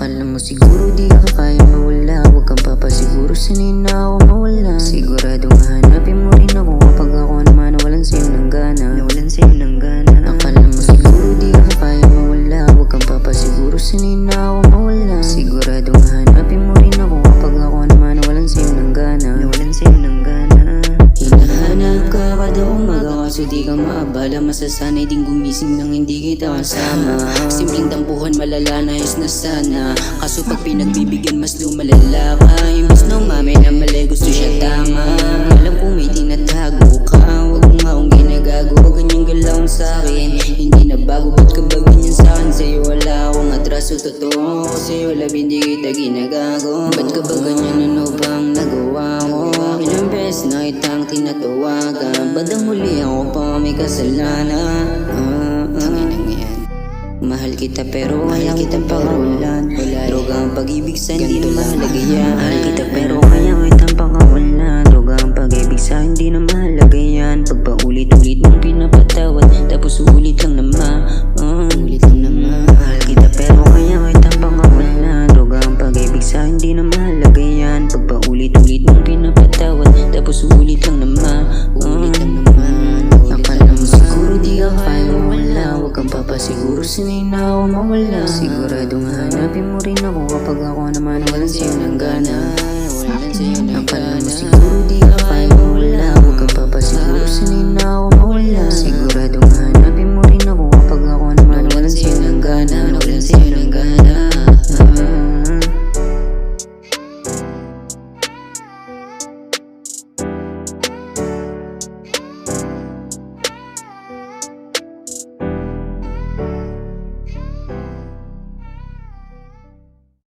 Akala mo siguro di ka kaya mawala, huwag kang papasiguro, sanay na ako mawala. Siguradong hahanapin mo rin ako kapag ako naman nawalan sa'yo ng gana. Akala mo siguro di ka kaya mawala, huwag kang papasiguro, sanay na ako mawala. Siguradong hahanapin mo rin ako kapag ako naman nawalan sa'yo ng gana. Hinahanap ka kada umaga kaso di ka maabala, masasanay din gumising nang hindi kita kasama. Simpleng tampuhan malala na is na sana, kaso pag pinagbibigyan mas lumalala ka. Imbis na umami na mali gusto siya tama. Alam ko may tinatago ka, huwag mong akong ginagago, ganyang galawin sa'kin hindi na bago. Ba't ka ba ganyan sa'kin? Sa'yo wala akong atraso, totoo ako sa'yo, love hindi kita ginagago. Ba't ka ba ganyan, ano bang nagawa ko? Ilang beses na kitang tinatawagan, ba't ang huli ako pa may kasalanan? Mahal kita pero kaya kitang pakawalan. Droga ang pag-ibig sa hindi na mahalaga yan. Mahal kita pero kaya kitang pakawalan. Droga ang pag-ibig sa hindi na mahalaga yan. Pag paulit-ulit mong pinapatawad, tapos ulit lang naman. Mahal kita pero kaya kitang pakawalan. Droga ang pag-ibig sa hindi na mahalaga yan. Pag paulit-ulit mong pinapatawad, tapos ulit lang naman. Akala mo siguro di ka kaya mawala, huwag kang papasiguro, sanay na ako mawala. Siguradong hahanapin mo rin ako kapag ako naman nawalan sa'yo ng gana. Akala mo siguro di ka kaya mawala, huwag kang papasiguro, sanay na ako mawala.